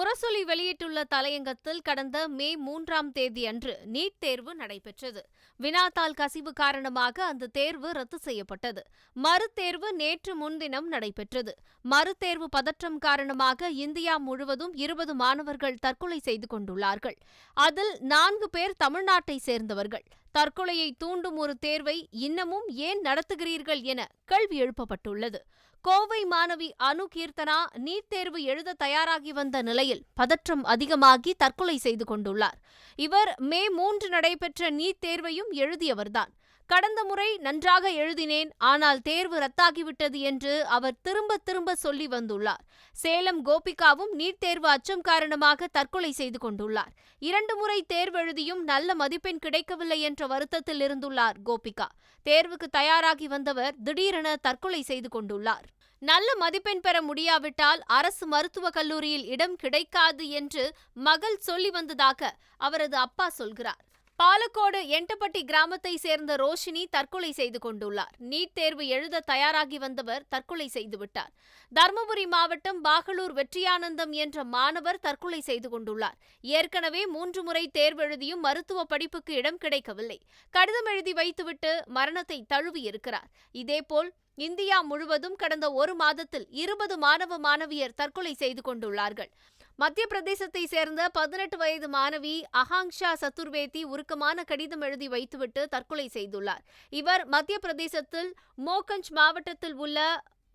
முரசொலி வெளியிட்டுள்ள தலையங்கத்தில் கடந்த மே 3ஆம் தேதி அன்று நீட் தேர்வு நடைபெற்றது. வினாத்தாள் கசிவு காரணமாக அந்த தேர்வு ரத்து செய்யப்பட்டது. மறுதேர்வு நேற்று முன்தினம் நடைபெற்றது. மறுதேர்வு பதற்றம் காரணமாக இந்தியா முழுவதும் 20 மாணவர்கள் தற்கொலை செய்து கொண்டுள்ளார்கள். அதில் 4 பேர் தமிழ்நாட்டை சேர்ந்தவர்கள். தற்கொலையை தூண்டும் ஒரு தேர்வை இன்னமும் ஏன் நடத்துகிறீர்கள் என கேள்வி எழுப்பப்பட்டுள்ளது. கோவை மாணவி அனு கீர்த்தனா நீட் தேர்வு எழுத தயாராகி வந்த நிலையில் பதற்றம் அதிகமாகி தற்கொலை செய்து கொண்டுள்ளார். இவர் மே 3 நடைபெற்ற நீட் தேர்வையும் எழுதியவர்தான். கடந்த முறை நன்றாக எழுதினேன், ஆனால் தேர்வு ரத்தாகிவிட்டது என்று அவர் திரும்ப திரும்ப சொல்லி வந்துள்ளார். சேலம் கோபிகாவும் நீட் தேர்வு அச்சம் காரணமாக தற்கொலை செய்து கொண்டுள்ளார். 2 முறை தேர்வெழுதியும் நல்ல மதிப்பெண் கிடைக்கவில்லை என்ற வருத்தத்தில் இருந்துள்ளார் கோபிகா. தேர்வுக்கு தயாராகி வந்தவர் திடீரென தற்கொலை செய்து கொண்டுள்ளார். நல்ல மதிப்பெண் பெற முடியாவிட்டால் அரசு மருத்துவக் கல்லூரியில் இடம் கிடைக்காது என்று மகள் சொல்லி வந்ததாக அவரது அப்பா சொல்கிறார். பாலக்கோடு எண்டப்பட்டி கிராமத்தை சேர்ந்த ரோஷினி தற்கொலை செய்து கொண்டுள்ளார். நீட் தேர்வு எழுத தயாராகி வந்தவர் தற்கொலை செய்துவிட்டார். தர்மபுரி மாவட்டம் பாகலூர் வெற்றியானந்தம் என்ற மாணவர் தற்கொலை செய்து கொண்டுள்ளார். ஏற்கனவே 3 முறை தேர்வெழுதியும் மருத்துவ படிப்புக்கு இடம் கிடைக்கவில்லை. கடிதம் எழுதி வைத்துவிட்டு மரணத்தை தழுவியிருக்கிறார். இதேபோல் இந்தியா முழுவதும் கடந்த 1 மாதத்தில் 20 மாணவ மாணவியர் தற்கொலை செய்து கொண்டுள்ளார்கள். மத்திய பிரதேசத்தை சேர்ந்த 18 வயது மாணவி அகாங்ஷா சதுர்வேதி உருக்கமான கடிதம் எழுதி வைத்துவிட்டு தற்கொலை செய்துள்ளார். இவர் மத்திய பிரதேசத்தில் மோகஞ்ச் மாவட்டத்தில் உள்ள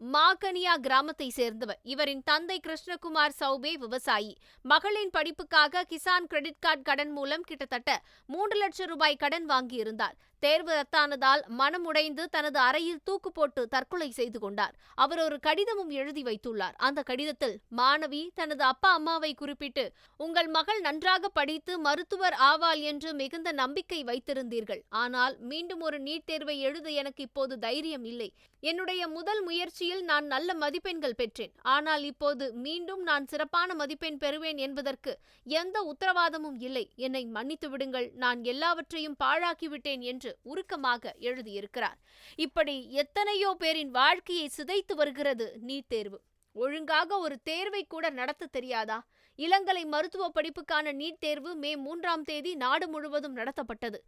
மாகனியா கிராமத்தை சேர்ந்தவர். இவரின் தந்தை கிருஷ்ணகுமார் சௌபே விவசாயி. மகளின் படிப்புக்காக கிசான் கிரெடிட் கார்டு கடன் மூலம் கிட்டத்தட்ட 3 லட்சம் ரூபாய் கடன் வாங்கியிருந்தார். தேர்வு ரத்தானதால் மனமுடைந்து தனது அறையில் தூக்கு போட்டு தற்கொலை செய்து கொண்டார். அவர் ஒரு கடிதமும் எழுதி வைத்துள்ளார். அந்த கடிதத்தில் மாணவி தனது அப்பா அம்மாவை குறிப்பிட்டு, உங்கள் மகள் நன்றாக படித்து மருத்துவர் ஆவாள் என்று மிகுந்த நம்பிக்கை வைத்திருந்தீர்கள். ஆனால் மீண்டும் ஒரு நீட் தேர்வை எழுத எனக்கு இப்போது தைரியம் இல்லை. என்னுடைய முதல் முயற்சியில் நான் நல்ல மதிப்பெண்கள் பெற்றேன். ஆனால் இப்போது மீண்டும் நான் சிறப்பான மதிப்பெண் பெறுவேன் என்பதற்கு எந்த உத்தரவாதமும் இல்லை. என்னை மன்னித்து விடுங்கள், நான் எல்லாவற்றையும் பாழாக்கிவிட்டேன் என்று உருக்கமாக எழுதியிருக்கிறார். இப்படி எத்தனையோ பேரின் வாழ்க்கையை சிதைத்து வருகிறது நீட் தேர்வு. ஒழுங்காக ஒரு தேர்வை கூட நடத்த தெரியாதா? இளங்கலை மருத்துவ படிப்புக்கான நீட் தேர்வு மே 3ஆம் தேதி நாடு முழுவதும் நடத்தப்பட்டது.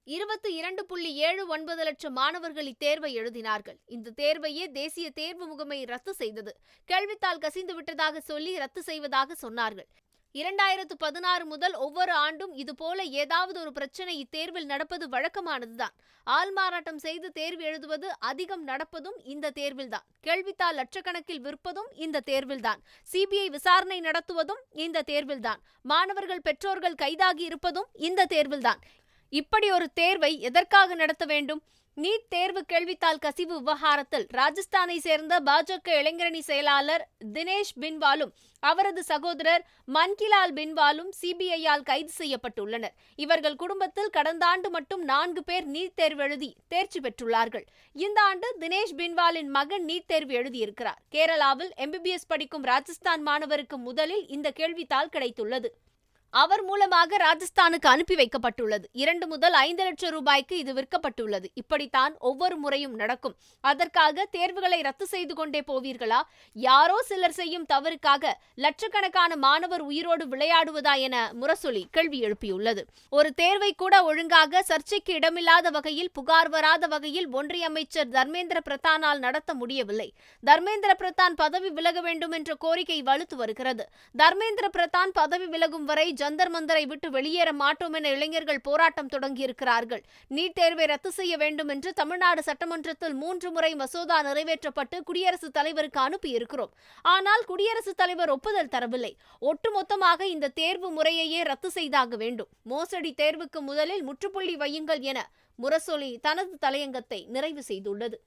22.79 லட்சம் மாணவர்கள் இத்தேர்வை எழுதினார்கள். இந்த தேர்வையே தேசிய தேர்வு முகமை ரத்து செய்தது. கேள்வித்தாள் கசிந்து விட்டதாக சொல்லி ரத்து செய்வதாக சொன்னார்கள். 2016 முதல் ஒவ்வொரு ஆண்டும் இதுபோல ஏதாவது ஒரு பிரச்சனை இத்தேர்வில் நடப்பது வழக்கமானதுதான். ஆள்மாறாட்டம் செய்து தேர்வு எழுதுவது அதிகம் நடப்பதும் இந்த தேர்வில்தான். கேள்வித்தாள் லட்சக்கணக்கில் விற்பதும் இந்த தேர்வில்தான். சிபிஐ விசாரணை நடத்துவதும் இந்த தேர்வில்தான். மாணவர்கள் பெற்றோர்கள் கைதாகி இருப்பதும் இந்த தேர்வில்தான். இப்படி ஒரு தேர்வை எதற்காக நடத்த வேண்டும்? நீட் தேர்வு கேள்வித்தாள் கசிவு விவகாரத்தில் ராஜஸ்தானை சேர்ந்த பாஜக இளைஞரணி செயலாளர் தினேஷ் பின்வாலும் அவரது சகோதரர் மன்கிலால் பின்வாலும் சிபிஐயால் கைது செய்யப்பட்டுள்ளனர். இவர்கள் குடும்பத்தில் கடந்த ஆண்டு மட்டும் 4 பேர் நீட் தேர்வு எழுதி தேர்ச்சி பெற்றுள்ளார்கள். இந்த ஆண்டு தினேஷ் பின்வாலின் மகன் நீட் தேர்வு எழுதியிருக்கிறார். கேரளாவில் MBBS படிக்கும் ராஜஸ்தான் மாணவருக்கு முதலில் இந்த கேள்வித்தாள் கிடைத்துள்ளது. அவர் மூலமாக ராஜஸ்தானுக்கு அனுப்பி வைக்கப்பட்டுள்ளது. 2 முதல் 5 லட்சம் ரூபாய்க்கு இது விற்கப்பட்டுள்ளது. இப்படித்தான் ஒவ்வொரு முறையும் நடக்கும். அதற்காக தேர்வுகளை ரத்து செய்து கொண்டே போவீர்களா? யாரோ சிலர் செய்யும் தவறுக்காக லட்சக்கணக்கான மாணவர் உயிரோடு விளையாடுவதா என முரசொலி கேள்வி எழுப்பியுள்ளது. ஒரு தேர்வை கூட ஒழுங்காக சர்ச்சைக்கு இடமில்லாத வகையில், புகார் வராத வகையில் ஒன்றிய அமைச்சர் தர்மேந்திர பிரதானால் நடத்த முடியவில்லை. தர்மேந்திர பிரதான் பதவி விலக வேண்டும் என்ற கோரிக்கை வலுத்து வருகிறது. தர்மேந்திர பிரதான் பதவி விலகும் வரை ஜந்தர் மந்தரை விட்டு வெளியேற மாட்டோம் என இளைஞர்கள் போராட்டம் தொடங்கியிருக்கிறார்கள். நீட் தேர்வை ரத்து செய்ய வேண்டும் என்று தமிழ்நாடு சட்டமன்றத்தில் 3 முறை மசோதா நிறைவேற்றப்பட்டு குடியரசுத் தலைவருக்கு அனுப்பியிருக்கிறோம். ஆனால் குடியரசுத் தலைவர் ஒப்புதல் தரவில்லை. ஒட்டுமொத்தமாக இந்த தேர்வு முறையையே ரத்து செய்தாக வேண்டும். மோசடி தேர்வுக்கு முதலில் முற்றுப்புள்ளி வையுங்கள் என முரசொலி தனது தலையங்கத்தை நிறைவு செய்துள்ளது.